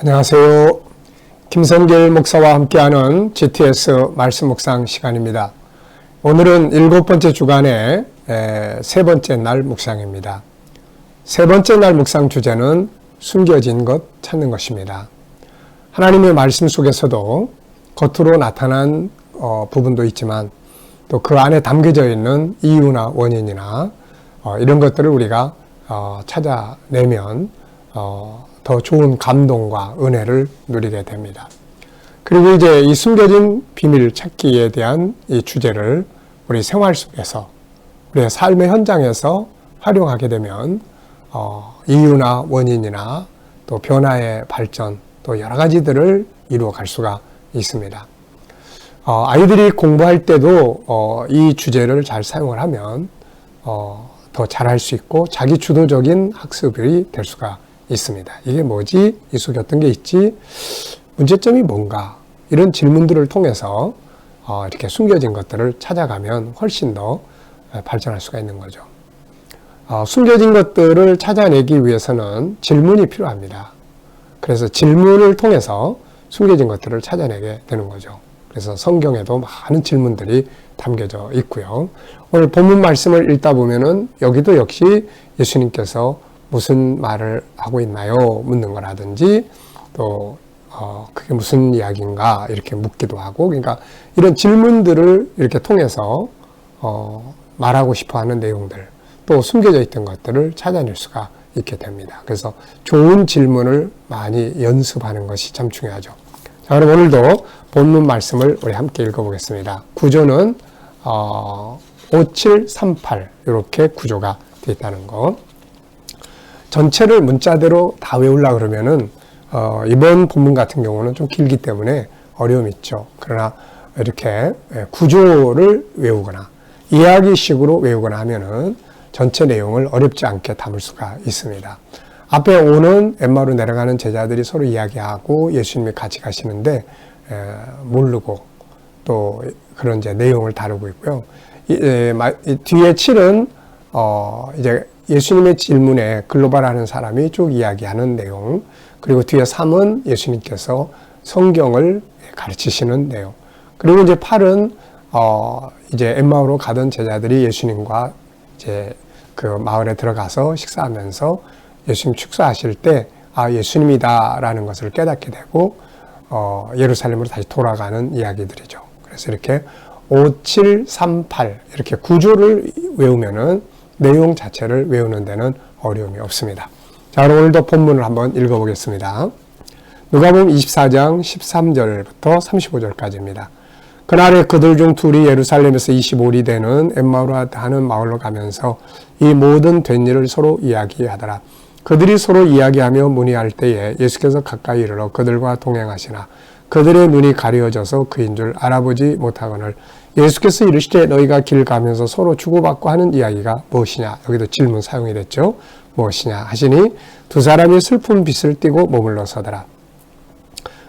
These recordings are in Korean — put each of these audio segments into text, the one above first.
안녕하세요. 김성길 목사와 함께하는 GTS 말씀 묵상 시간입니다. 오늘은 7번째 주간의 세 번째 날 묵상입니다. 세 번째 날 묵상 주제는 숨겨진 것 찾는 것입니다. 하나님의 말씀 속에서도 겉으로 나타난 부분도 있지만 또 그 안에 담겨져 있는 이유나 원인이나 이런 것들을 우리가 찾아내면 더 좋은 감동과 은혜를 누리게 됩니다. 그리고 이제 이 숨겨진 비밀 찾기에 대한 이 주제를 우리 생활 속에서 우리의 삶의 현장에서 활용하게 되면 이유나 원인이나 또 변화의 발전 또 여러 가지들을 이루어 갈 수가 있습니다. 아이들이 공부할 때도 이 주제를 잘 사용을 하면 더 잘할 수 있고 자기 주도적인 학습이 될 수가 있습니다. 이게 뭐지? 이 속에 어떤 게 있지? 문제점이 뭔가? 이런 질문들을 통해서 이렇게 숨겨진 것들을 찾아가면 훨씬 더 발전할 수가 있는 거죠. 숨겨진 것들을 찾아내기 위해서는 질문이 필요합니다. 그래서 질문을 통해서 숨겨진 것들을 찾아내게 되는 거죠. 그래서 성경에도 많은 질문들이 담겨져 있고요. 오늘 본문 말씀을 읽다 보면은 여기도 역시 예수님께서 무슨 말을 하고 있나요? 묻는 거라든지 또 그게 무슨 이야기인가 이렇게 묻기도 하고 그러니까 이런 질문들을 이렇게 통해서 말하고 싶어하는 내용들 또 숨겨져 있던 것들을 찾아낼 수가 있게 됩니다. 그래서 좋은 질문을 많이 연습하는 것이 참 중요하죠. 자, 그럼 오늘도 본문 말씀을 우리 함께 읽어보겠습니다. 구조는 5738 이렇게 구조가 되어 있다는 거. 전체를 문자대로 다 외우려고 그러면은 이번 본문 같은 경우는 좀 길기 때문에 어려움이 있죠. 그러나 이렇게 구조를 외우거나 이야기식으로 외우거나 하면은 전체 내용을 어렵지 않게 담을 수가 있습니다. 앞에 오는 엠마오로 내려가는 제자들이 서로 이야기하고 예수님이 같이 가시는데 모르고 또 그런 이제 내용을 다루고 있고요. 뒤에 7은 이제 예수님의 질문에 글로벌하는 사람이 쭉 이야기하는 내용, 그리고 뒤에 3은 예수님께서 성경을 가르치시는 내용, 그리고 이제 8은 이제 엠마오로 가던 제자들이 예수님과 이제 그 마을에 들어가서 식사하면서 예수님 축사하실 때 예수님이다라는 것을 깨닫게 되고 예루살렘으로 다시 돌아가는 이야기들이죠. 그래서 이렇게 5738 이렇게 구조를 외우면은 내용 자체를 외우는 데는 어려움이 없습니다. 자, 그럼 오늘도 본문을 한번 읽어보겠습니다. 누가복음 24장 13절부터 35절까지입니다. 그날에 그들 중 둘이 예루살렘에서 25리 되는 엠마오라 하는 마을로 가면서 이 모든 된 일을 서로 이야기하더라. 그들이 서로 이야기하며 문의할 때에 예수께서 가까이 이르러 그들과 동행하시나 그들의 눈이 가려져서 그인 줄 알아보지 못하거늘 예수께서 이르시되 너희가 길 가면서 서로 주고받고 하는 이야기가 무엇이냐. 여기도 질문 사용이 됐죠. 무엇이냐 하시니 두 사람이 슬픈 빛을 띠고 머물러 서더라.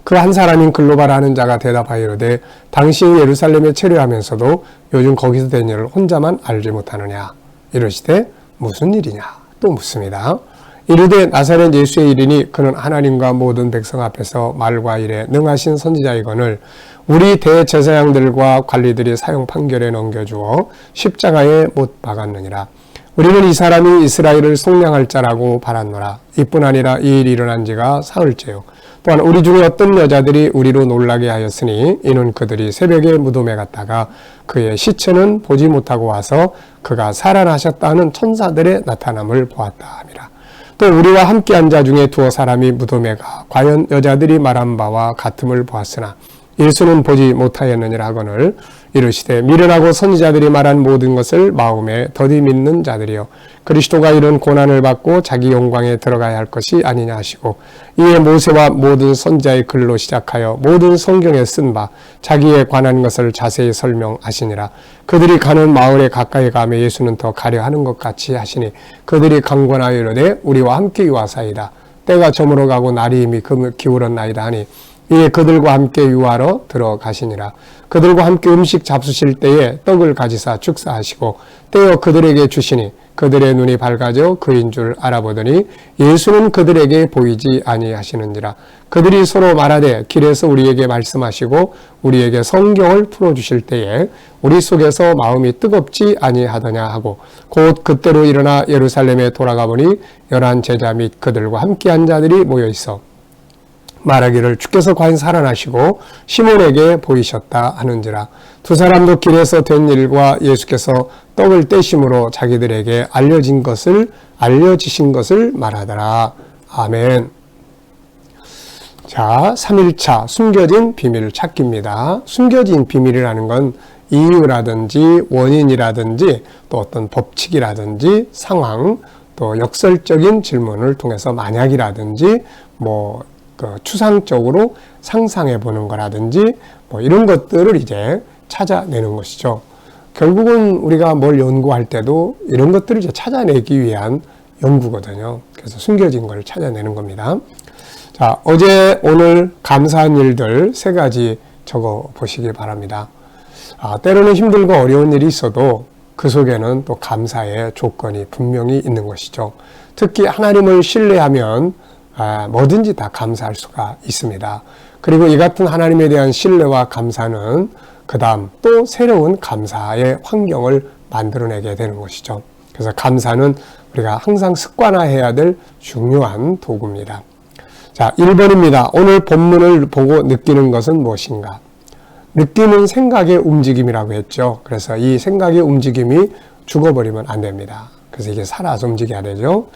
그 한 사람인 글로바라 하는 자가 대답하여 이르되 당신이 예루살렘에 체류하면서도 요즘 거기서 된 일을 혼자만 알지 못하느냐. 이르시되 무슨 일이냐 또 묻습니다. 이르되 나사렛 예수의 일이니 그는 하나님과 모든 백성 앞에서 말과 일에 능하신 선지자이거늘 우리 대제사장들과 관리들이 사형 판결에 넘겨주어 십자가에 못 박았느니라. 우리는 이 사람이 이스라엘을 속량할 자라고 바랐노라. 이뿐 아니라 이 일이 일어난 지가 사흘째요. 또한 우리 중에 어떤 여자들이 우리로 놀라게 하였으니 이는 그들이 새벽에 무덤에 갔다가 그의 시체는 보지 못하고 와서 그가 살아나셨다는 천사들의 나타남을 보았다 함이라. 또 우리와 함께한 자 중에 두어 사람이 무덤에 가 과연 여자들이 말한 바와 같음을 보았으나 예수는 보지 못하였느니라 하거늘 이르시되 미련하고 선지자들이 말한 모든 것을 마음에 더디 믿는 자들이여 그리스도가 이런 고난을 받고 자기 영광에 들어가야 할 것이 아니냐 하시고 이에 모세와 모든 선지자의 글로 시작하여 모든 성경에 쓴 바 자기에 관한 것을 자세히 설명하시니라. 그들이 가는 마을에 가까이 가며 예수는 더 가려 하는 것 같이 하시니 그들이 강권하여 이르되 우리와 함께 유하사이다. 때가 저물어 가고 날이 이미 기울었나이다 하니 이에 그들과 함께 유하러 들어가시니라. 그들과 함께 음식 잡수실 때에 떡을 가지사 축사하시고 떼어 그들에게 주시니 그들의 눈이 밝아져 그인 줄 알아보더니 예수는 그들에게 보이지 아니하시는지라. 그들이 서로 말하되 길에서 우리에게 말씀하시고 우리에게 성경을 풀어주실 때에 우리 속에서 마음이 뜨겁지 아니하더냐 하고 곧 그때로 일어나 예루살렘에 돌아가 보니 11 제자 및 그들과 함께한 자들이 모여 있어 말하기를 주께서 과연 살아나시고 시몬에게 보이셨다 하는지라. 두 사람도 길에서 된 일과 예수께서 떡을 떼심으로 자기들에게 알려지신 것을 말하더라. 아멘. 자, 3일차 숨겨진 비밀 찾기입니다. 숨겨진 비밀이라는 건 이유라든지 원인이라든지 또 어떤 법칙이라든지 상황 또 역설적인 질문을 통해서 만약이라든지 추상적으로 상상해 보는 거라든지 이런 것들을 이제 찾아내는 것이죠. 결국은 우리가 뭘 연구할 때도 이런 것들을 이제 찾아내기 위한 연구거든요. 그래서 숨겨진 걸 찾아내는 겁니다. 자, 어제 오늘 감사한 일들 3가지 적어 보시기 바랍니다. 때로는 힘들고 어려운 일이 있어도 그 속에는 또 감사의 조건이 분명히 있는 것이죠. 특히 하나님을 신뢰하면 뭐든지 다 감사할 수가 있습니다. 그리고 이 같은 하나님에 대한 신뢰와 감사는 그 다음 또 새로운 감사의 환경을 만들어내게 되는 것이죠. 그래서 감사는 우리가 항상 습관화해야 될 중요한 도구입니다. 자, 1번입니다. 오늘 본문을 보고 느끼는 것은 무엇인가? 느끼는 생각의 움직임이라고 했죠. 그래서 이 생각의 움직임이 죽어버리면 안 됩니다. 그래서 이게 살아서 움직여야 되죠.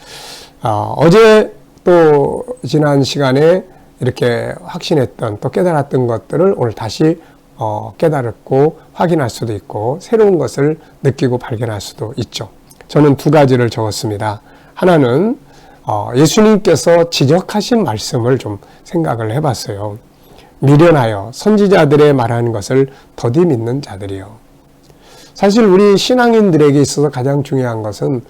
어제 또 지난 시간에 이렇게 확신했던 또 깨달았던 것들을 오늘 다시 깨달았고 확인할 수도 있고 새로운 것을 느끼고 발견할 수도 있죠. 저는 2가지를 적었습니다. 하나는 예수님께서 지적하신 말씀을 좀 생각을 해봤어요. 미련하여 선지자들의 말하는 것을 더디 믿는 자들이요. 사실 우리 신앙인들에게 있어서 가장 중요한 것은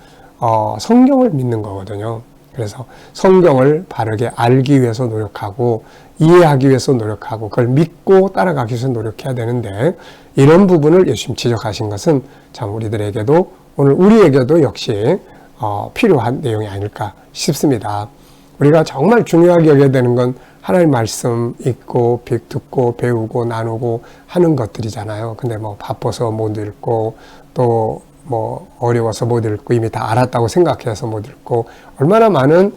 성경을 믿는 거거든요. 그래서 성경을 바르게 알기 위해서 노력하고 이해하기 위해서 노력하고 그걸 믿고 따라가기 위해서 노력해야 되는데 이런 부분을 예수님 지적하신 것은 참 우리들에게도 오늘 우리에게도 역시 필요한 내용이 아닐까 싶습니다. 우리가 정말 중요하게 여겨야 되는 건 하나님 말씀 읽고 듣고 배우고 나누고 하는 것들이잖아요. 근데 바빠서 못 읽고 또 어려워서 못 읽고 이미 다 알았다고 생각해서 못 읽고 얼마나 많은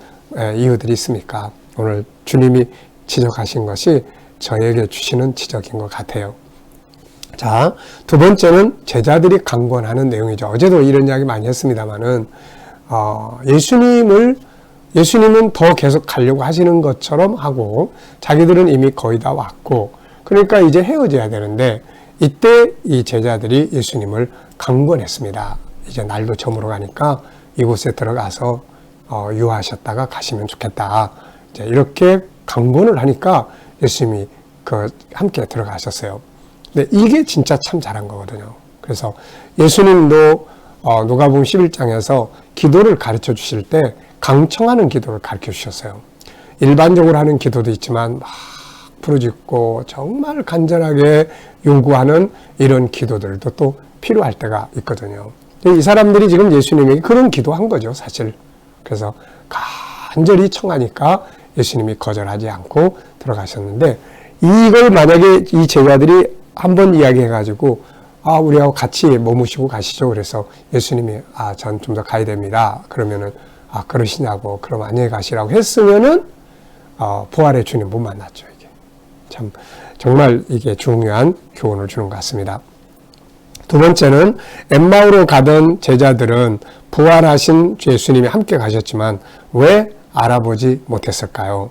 이유들이 있습니까? 오늘 주님이 지적하신 것이 저에게 주시는 지적인 것 같아요. 자, 2번째는 제자들이 강권하는 내용이죠. 어제도 이런 이야기 많이 했습니다만은 예수님은 더 계속 가려고 하시는 것처럼 하고 자기들은 이미 거의 다 왔고 그러니까 이제 헤어져야 되는데 이때 이 제자들이 예수님을 강권했습니다. 이제 날도 저물어 가니까 이곳에 들어가서 유하셨다가 가시면 좋겠다. 이제 이렇게 강권을 하니까 예수님이 함께 들어가셨어요. 근데 이게 진짜 참 잘한 거거든요. 그래서 예수님도 누가복음 11장에서 기도를 가르쳐 주실 때 강청하는 기도를 가르쳐 주셨어요. 일반적으로 하는 기도도 있지만 막 부르짖고 정말 간절하게 요구하는 이런 기도들도 또 필요할 때가 있거든요. 이 사람들이 지금 예수님에게 그런 기도한 거죠, 사실. 그래서 간절히 청하니까 예수님이 거절하지 않고 들어가셨는데 이걸 만약에 이 제자들이 한번 이야기해가지고 우리하고 같이 머무시고 가시죠. 그래서 예수님이 전 좀 더 가야 됩니다. 그러면은 그러시냐고 그럼 안녕히 가시라고 했으면은 부활의 주님 못 만났죠. 이게 참 정말 이게 중요한 교훈을 주는 것 같습니다. 2번째는 엠마오로 가던 제자들은 부활하신 예수님이 함께 가셨지만 왜 알아보지 못했을까요?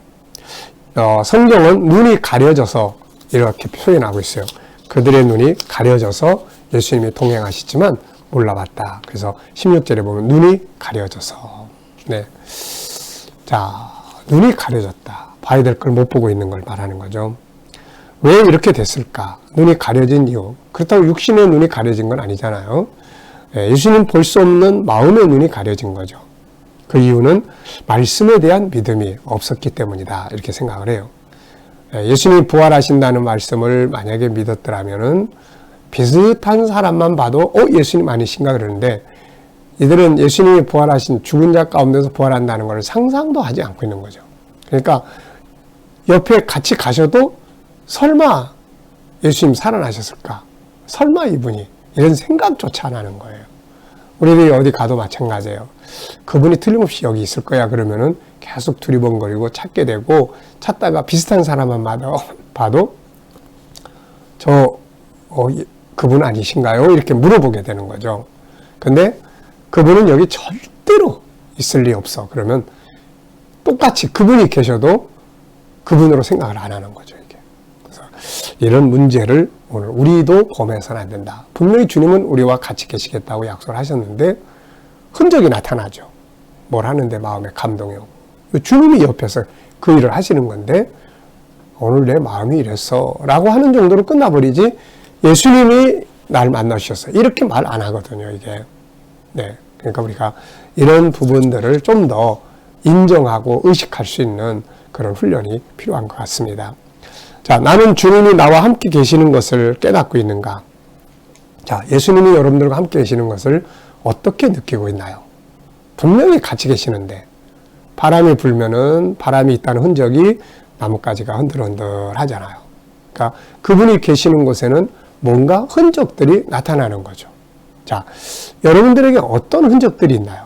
성경은 눈이 가려져서 이렇게 표현하고 있어요. 그들의 눈이 가려져서 예수님이 동행하시지만 몰라봤다. 그래서 16절에 보면 눈이 가려져서 자, 눈이 가려졌다. 봐야 될 걸 못 보고 있는 걸 말하는 거죠. 왜 이렇게 됐을까? 눈이 가려진 이유. 그렇다고 육신의 눈이 가려진 건 아니잖아요. 예수님 볼 수 없는 마음의 눈이 가려진 거죠. 그 이유는 말씀에 대한 믿음이 없었기 때문이다. 이렇게 생각을 해요. 예수님이 부활하신다는 말씀을 만약에 믿었더라면은 비슷한 사람만 봐도 예수님 아니신가 그러는데, 이들은 예수님이 부활하신 죽은 자 가운데서 부활한다는 것을 상상도 하지 않고 있는 거죠. 그러니까 옆에 같이 가셔도 설마 예수님 살아나셨을까? 설마 이분이? 이런 생각조차 안 하는 거예요. 우리들이 어디 가도 마찬가지예요. 그분이 틀림없이 여기 있을 거야 그러면은 계속 두리번거리고 찾게 되고, 찾다가 비슷한 사람만 봐도 그분 아니신가요? 이렇게 물어보게 되는 거죠. 근데 그분은 여기 절대로 있을 리 없어. 그러면 똑같이 그분이 계셔도 그분으로 생각을 안 하는 거죠, 이게. 그래서 이런 문제를 오늘 우리도 범해서는 안 된다. 분명히 주님은 우리와 같이 계시겠다고 약속을 하셨는데 흔적이 나타나죠. 뭘 하는데 마음에 감동이 오고. 주님이 옆에서 그 일을 하시는 건데 오늘 내 마음이 이랬어 라고 하는 정도로 끝나버리지, 예수님이 날 만나주셨어 이렇게 말 안 하거든요, 이게. 네. 그러니까 우리가 이런 부분들을 좀 더 인정하고 의식할 수 있는 그런 훈련이 필요한 것 같습니다. 자, 나는 주님이 나와 함께 계시는 것을 깨닫고 있는가? 자, 예수님이 여러분들과 함께 계시는 것을 어떻게 느끼고 있나요? 분명히 같이 계시는데 바람이 불면은 바람이 있다는 흔적이 나뭇가지가 흔들흔들 하잖아요. 그러니까 그분이 계시는 곳에는 뭔가 흔적들이 나타나는 거죠. 자, 여러분들에게 어떤 흔적들이 있나요?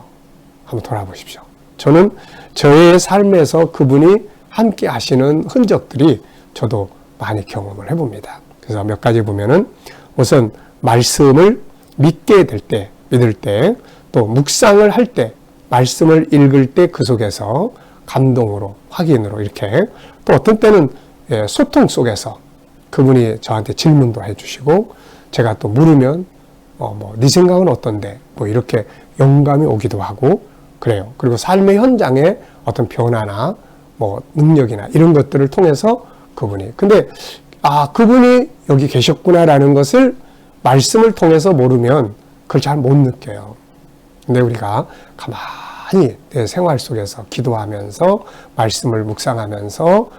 한번 돌아보십시오. 저는 저의 삶에서 그분이 함께 하시는 흔적들이 저도 많이 경험을 해봅니다. 그래서 몇 가지 보면은 우선 말씀을 믿게 될 때, 믿을 때, 또 묵상을 할 때, 말씀을 읽을 때 그 속에서 감동으로, 확인으로 이렇게, 또 어떤 때는 소통 속에서 그분이 저한테 질문도 해주시고 제가 또 물으면 네 생각은 어떤데? 뭐 이렇게 영감이 오기도 하고 그래요. 그리고 삶의 현장에 어떤 변화나 뭐 능력이나 이런 것들을 통해서 그분이, 근데 그분이 여기 계셨구나라는 것을 말씀을 통해서 모르면 그걸 잘 못 느껴요. 근데 우리가 가만히 내 생활 속에서 기도하면서 말씀을 묵상하면서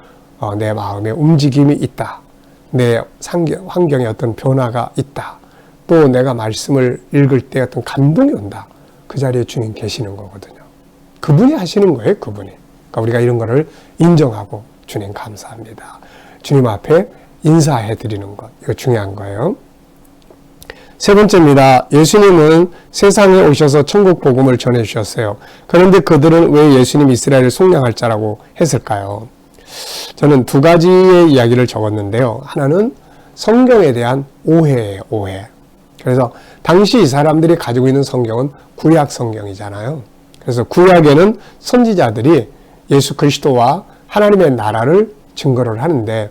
내 마음에 움직임이 있다. 내 환경에 어떤 변화가 있다. 또 내가 말씀을 읽을 때 어떤 감동이 온다. 그 자리에 주님 계시는 거거든요. 그분이 하시는 거예요, 그분이. 그러니까 우리가 이런 거를 인정하고 주님 감사합니다. 주님 앞에 인사해 드리는 것. 이거 중요한 거예요. 세 번째입니다. 예수님은 세상에 오셔서 천국 복음을 전해 주셨어요. 그런데 그들은 왜 예수님 이스라엘을 속량할 자라고 했을까요? 저는 두 가지의 이야기를 적었는데요. 하나는 성경에 대한 오해예요, 오해. 그래서 당시 이 사람들이 가지고 있는 성경은 구약 성경이잖아요. 그래서 구약에는 선지자들이 예수 그리스도와 하나님의 나라를 증거를 하는데,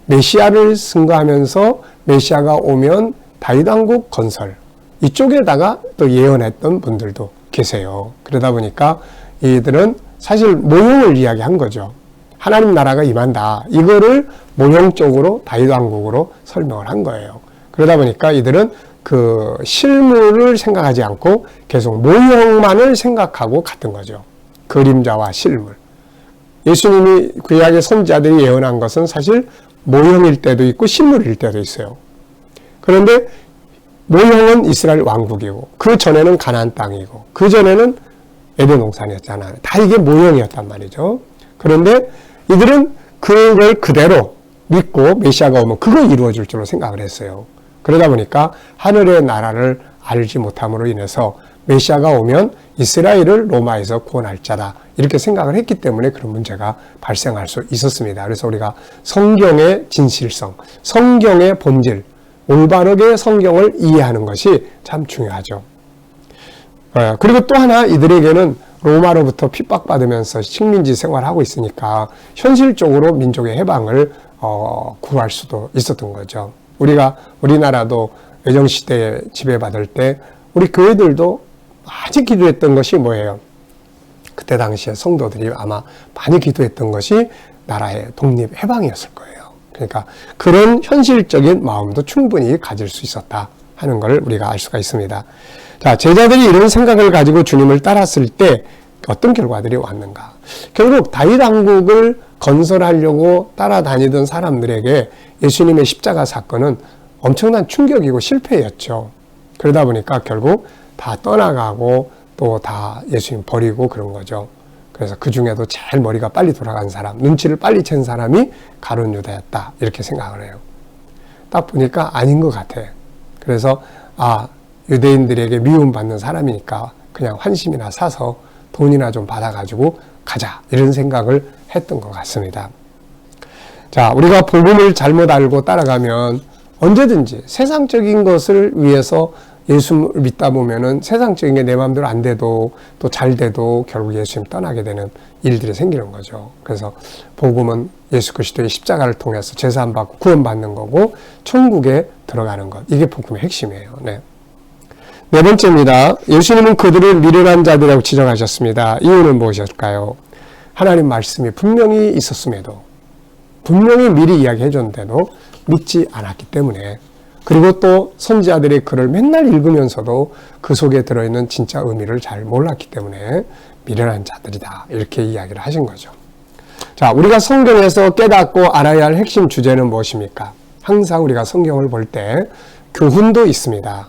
메시아를 증거하면서 메시아가 오면 다윗 왕국 건설, 이쪽에다가 또 예언했던 분들도 계세요. 그러다 보니까 이들은 사실 모형을 이야기한 거죠. 하나님 나라가 임한다. 이거를 모형적으로 다윗 왕국으로 설명을 한 거예요. 그러다 보니까 이들은 그 실물을 생각하지 않고 계속 모형만을 생각하고 갔던 거죠. 그림자와 실물. 예수님이 구약의 선지자들이 예언한 것은 사실 모형일 때도 있고 실물일 때도 있어요. 그런데 모형은 이스라엘 왕국이고 그 전에는 가나안 땅이고 그 전에는 에덴 동산이었잖아요. 다 이게 모형이었단 말이죠. 그런데 이들은 그걸 그대로 믿고 메시아가 오면 그거 이루어질 줄로 생각을 했어요. 그러다 보니까 하늘의 나라를 알지 못함으로 인해서 메시아가 오면 이스라엘을 로마에서 구원할 자다, 이렇게 생각을 했기 때문에 그런 문제가 발생할 수 있었습니다. 그래서 우리가 성경의 진실성, 성경의 본질, 올바르게 성경을 이해하는 것이 참 중요하죠. 그리고 또 하나, 이들에게는 로마로부터 핍박받으면서 식민지 생활하고 있으니까 현실적으로 민족의 해방을 구할 수도 있었던 거죠. 우리나라도 외정시대에 지배받을 때 우리 교회들도 많이 기도했던 것이 뭐예요? 그때 당시에 성도들이 아마 많이 기도했던 것이 나라의 독립 해방이었을 거예요. 그러니까 그런 현실적인 마음도 충분히 가질 수 있었다 하는 걸 우리가 알 수가 있습니다. 자, 제자들이 이런 생각을 가지고 주님을 따랐을 때 어떤 결과들이 왔는가? 결국 다윗 왕국을 건설하려고 따라다니던 사람들에게 예수님의 십자가 사건은 엄청난 충격이고 실패였죠. 그러다 보니까 결국 다 떠나가고 또 다 예수님 버리고 그런 거죠. 그래서 그 중에도 제일 머리가 빨리 돌아간 사람, 눈치를 빨리 챈 사람이 가룟 유다였다. 이렇게 생각을 해요. 딱 보니까 아닌 것 같아. 그래서 유대인들에게 미움받는 사람이니까 그냥 환심이나 사서 돈이나 좀 받아가지고 가자. 이런 생각을 했던 것 같습니다. 자, 우리가 복음을 잘못 알고 따라가면 언제든지 세상적인 것을 위해서 예수를 믿다 보면은 세상적인 게 내 마음대로 안 돼도 또 잘 돼도 결국 예수님 떠나게 되는 일들이 생기는 거죠. 그래서 복음은 예수 그리스도의 십자가를 통해서 제사함 받고 구원받는 거고 천국에 들어가는 것. 이게 복음의 핵심이에요. 네. 네 번째입니다. 예수님은 그들을 미련한 자들이라고 지적하셨습니다. 이유는 무엇일까요? 하나님 말씀이 분명히 있었음에도 분명히 미리 이야기해 줬는데도 믿지 않았기 때문에 그리고 또 선지자들의 글을 맨날 읽으면서도 그 속에 들어있는 진짜 의미를 잘 몰랐기 때문에 미련한 자들이다. 이렇게 이야기를 하신 거죠. 자, 우리가 성경에서 깨닫고 알아야 할 핵심 주제는 무엇입니까? 항상 우리가 성경을 볼 때 교훈도 있습니다.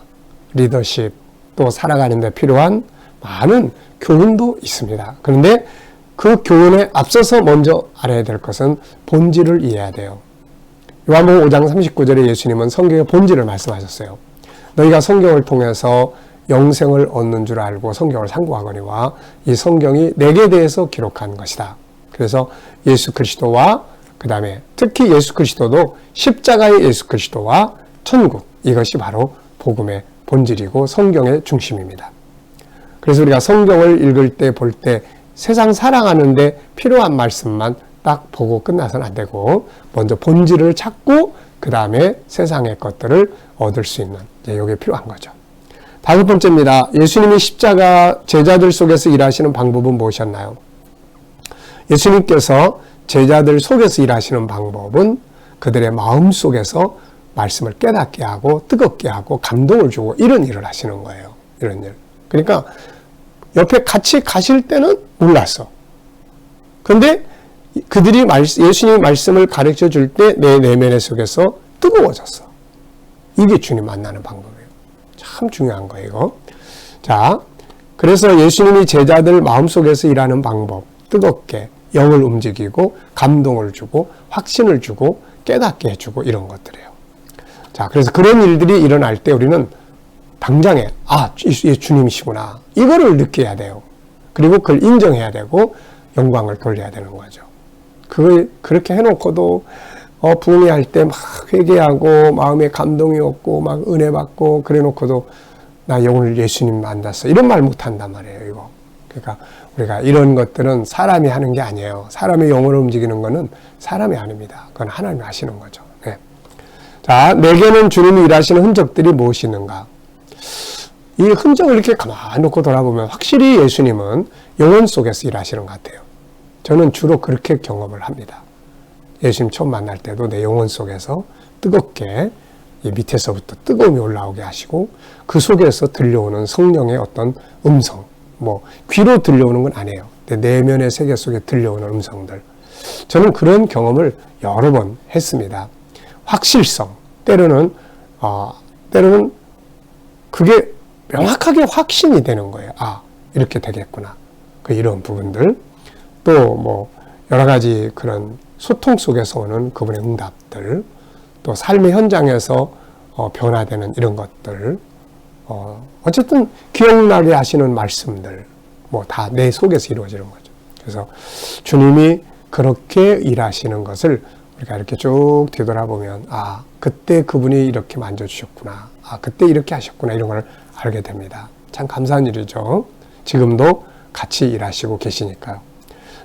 리더십, 또 살아가는 데 필요한 많은 교훈도 있습니다. 그런데 그 교훈에 앞서서 먼저 알아야 될 것은 본질을 이해해야 돼요. 요한복음 5장 39절에 예수님은 성경의 본질을 말씀하셨어요. 너희가 성경을 통해서 영생을 얻는 줄 알고 성경을 상고하거니와 이 성경이 내게 대해서 기록한 것이다. 그래서 예수 그리스도와 그 다음에 특히 예수 그리스도도 십자가의 예수 그리스도와 천국, 이것이 바로 복음의 본질이고 성경의 중심입니다. 그래서 우리가 성경을 읽을 때 볼 때 세상 사랑하는데 필요한 말씀만 딱 보고 끝나서는 안 되고 먼저 본질을 찾고 그 다음에 세상의 것들을 얻을 수 있는 이게 필요한 거죠. 다섯 번째입니다. 예수님이 십자가 제자들 속에서 일하시는 방법은 무엇이었나요? 예수님께서 제자들 속에서 일하시는 방법은 그들의 마음 속에서 말씀을 깨닫게 하고 뜨겁게 하고 감동을 주고 이런 일을 하시는 거예요. 이런 일. 그러니까 옆에 같이 가실 때는 몰랐어. 그런데 그들이 예수님의 말씀을 가르쳐 줄 때 내 내면 속에서 뜨거워졌어. 이게 주님 만나는 방법이에요. 참 중요한 거예요, 이거. 자, 그래서 예수님이 제자들 마음속에서 일하는 방법, 뜨겁게 영을 움직이고 감동을 주고 확신을 주고 깨닫게 해주고 이런 것들이에요. 자, 그래서 그런 일들이 일어날 때 우리는 당장에 이게 주님이시구나. 이거를 느껴야 돼요. 그리고 그걸 인정해야 되고 영광을 돌려야 되는 거죠. 그걸 그렇게 해놓고도 부흥회할 때 막 회개하고 마음에 감동이 없고 막 은혜 받고 그래놓고도 나 오늘 예수님 만났어. 이런 말 못한단 말이에요. 이거. 그러니까 우리가 이런 것들은 사람이 하는 게 아니에요. 사람의 영혼을 움직이는 거는 사람이 아닙니다. 그건 하나님이 하시는 거죠. 네. 자, 내게는 주님이 일하시는 흔적들이 무엇이 있는가? 이 흔적을 이렇게 가만히 놓고 돌아보면 확실히 예수님은 영혼 속에서 일하시는 것 같아요. 저는 주로 그렇게 경험을 합니다. 예수님 처음 만날 때도 내 영혼 속에서 뜨겁게 이 밑에서부터 뜨거움이 올라오게 하시고 그 속에서 들려오는 성령의 어떤 음성, 귀로 들려오는 건 아니에요. 내 내면의 세계 속에 들려오는 음성들. 저는 그런 경험을 여러 번 했습니다. 확실성, 때로는 그게 명확하게 확신이 되는 거예요. 이렇게 되겠구나. 이런 부분들. 또 여러 가지 그런 소통 속에서 오는 그분의 응답들, 또 삶의 현장에서 변화되는 이런 것들, 어쨌든 기억나게 하시는 말씀들, 다 내 속에서 이루어지는 거죠. 그래서 주님이 그렇게 일하시는 것을 우리가 이렇게 쭉 뒤돌아보면, 그때 그분이 이렇게 만져주셨구나. 그때 이렇게 하셨구나. 이런 걸 알게 됩니다. 참 감사한 일이죠. 지금도 같이 일하시고 계시니까요.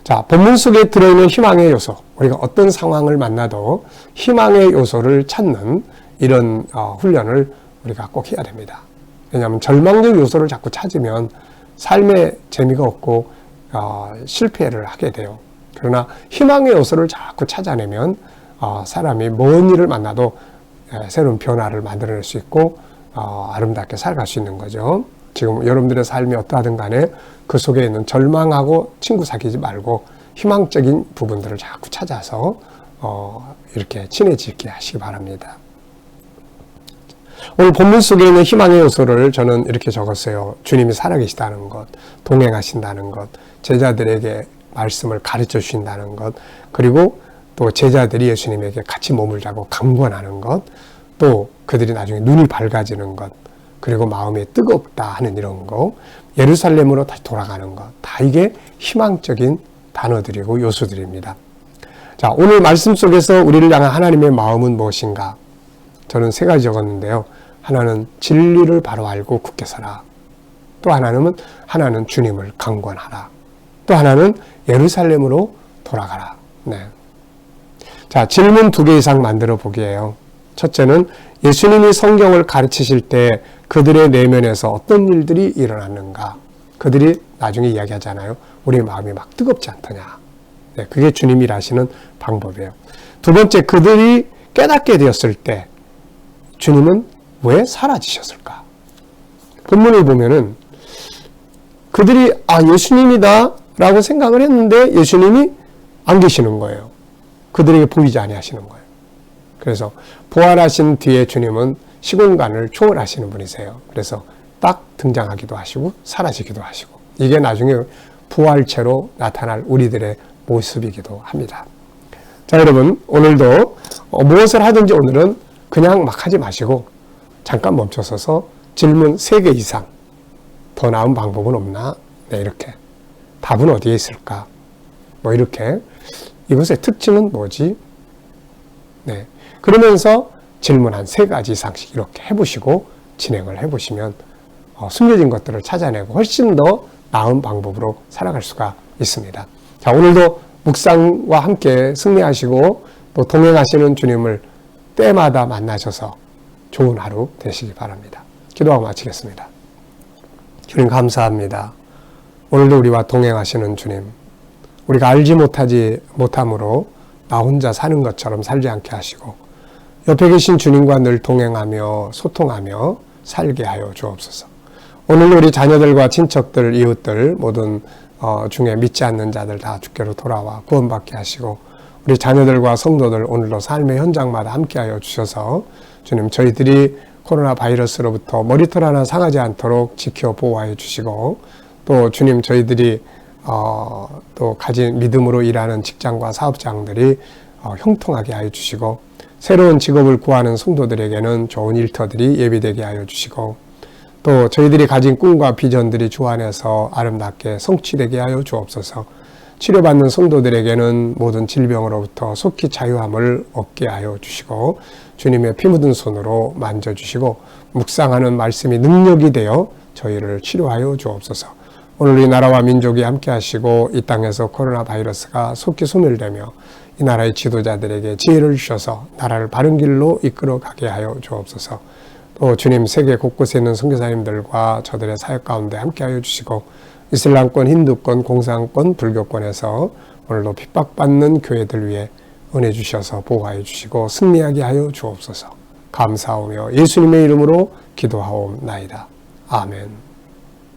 자, 본문 속에 들어있는 희망의 요소. 우리가 어떤 상황을 만나도 희망의 요소를 찾는 이런 훈련을 우리가 꼭 해야 됩니다. 왜냐하면 절망적 요소를 자꾸 찾으면 삶에 재미가 없고 실패를 하게 돼요. 그러나 희망의 요소를 자꾸 찾아내면 사람이 먼 일을 만나도 새로운 변화를 만들어낼 수 있고 아름답게 살아갈 수 있는 거죠. 지금 여러분들의 삶이 어떠하든 간에 그 속에 있는 절망하고 친구 사귀지 말고 희망적인 부분들을 자꾸 찾아서 이렇게 친해지게 하시기 바랍니다. 오늘 본문 속에 있는 희망의 요소를 저는 이렇게 적었어요. 주님이 살아계시다는 것, 동행하신다는 것, 제자들에게 말씀을 가르쳐 주신다는 것, 그리고 또 제자들이 예수님에게 같이 몸을 잡고 강권하는 것, 또 그들이 나중에 눈이 밝아지는 것, 그리고 마음이 뜨겁다 하는 이런 거, 예루살렘으로 다시 돌아가는 것, 다 이게 희망적인 단어들이고 요소들입니다. 자, 오늘 말씀 속에서 우리를 향한 하나님의 마음은 무엇인가? 저는 세 가지 적었는데요. 하나는 진리를 바로 알고 굳게 서라. 또 하나는 주님을 강권하라. 또 하나는 예루살렘으로 돌아가라. 네. 자, 질문 2개 이상 만들어 보기예요. 첫째는 예수님이 성경을 가르치실 때 그들의 내면에서 어떤 일들이 일어났는가? 그들이 나중에 이야기하잖아요. 우리 마음이 막 뜨겁지 않더냐. 네, 그게 주님이 일하시는 방법이에요. 두 번째, 그들이 깨닫게 되었을 때 주님은 왜 사라지셨을까? 본문을 보면은 그들이 예수님이다 라고 생각을 했는데 예수님이 안 계시는 거예요. 그들에게 보이지 아니하시는 거예요. 그래서 부활하신 뒤에 주님은 시공간을 초월하시는 분이세요. 그래서 딱 등장하기도 하시고 사라지기도 하시고, 이게 나중에 부활체로 나타날 우리들의 모습이기도 합니다. 자, 여러분, 오늘도 무엇을 하든지 오늘은 그냥 막 하지 마시고 잠깐 멈춰서서 질문 3개 이상, 더 나은 방법은 없나? 네, 이렇게. 답은 어디에 있을까? 뭐 이렇게. 이것의 특징은 뭐지? 네. 그러면서 질문 한 3가지 이상씩 이렇게 해보시고 진행을 해보시면 숨겨진 것들을 찾아내고 훨씬 더 나은 방법으로 살아갈 수가 있습니다. 자, 오늘도 묵상과 함께 승리하시고 또 동행하시는 주님을 때마다 만나셔서 좋은 하루 되시기 바랍니다. 기도하고 마치겠습니다. 주님 감사합니다. 오늘도 우리와 동행하시는 주님, 우리가 알지 못함으로 나 혼자 사는 것처럼 살지 않게 하시고 옆에 계신 주님과 늘 동행하며 소통하며 살게 하여 주옵소서. 오늘도 우리 자녀들과 친척들, 이웃들 모든 중에 믿지 않는 자들 다 주께로 돌아와 구원받게 하시고 우리 자녀들과 성도들 오늘도 삶의 현장마다 함께하여 주셔서 주님, 저희들이 코로나 바이러스로부터 머리털 하나 상하지 않도록 지켜 보호하여 주시고 또 주님, 저희들이 또 가진 믿음으로 일하는 직장과 사업장들이 형통하게 하여 주시고 새로운 직업을 구하는 성도들에게는 좋은 일터들이 예비되게 하여 주시고 또 저희들이 가진 꿈과 비전들이 주 안에서 아름답게 성취되게 하여 주옵소서. 치료받는 성도들에게는 모든 질병으로부터 속히 자유함을 얻게 하여 주시고 주님의 피 묻은 손으로 만져주시고 묵상하는 말씀이 능력이 되어 저희를 치료하여 주옵소서. 오늘 이 나라와 민족이 함께 하시고 이 땅에서 코로나 바이러스가 속히 소멸되며 이 나라의 지도자들에게 지혜를 주셔서 나라를 바른 길로 이끌어 가게 하여 주옵소서. 또 주님, 세계 곳곳에 있는 선교사님들과 저들의 사역 가운데 함께 하여 주시고 이슬람권, 힌두권, 공산권, 불교권에서 오늘도 핍박받는 교회들 위해 은혜 주셔서 보호하여 주시고 승리하게 하여 주옵소서. 감사하며 예수님의 이름으로 기도하옵나이다. 아멘.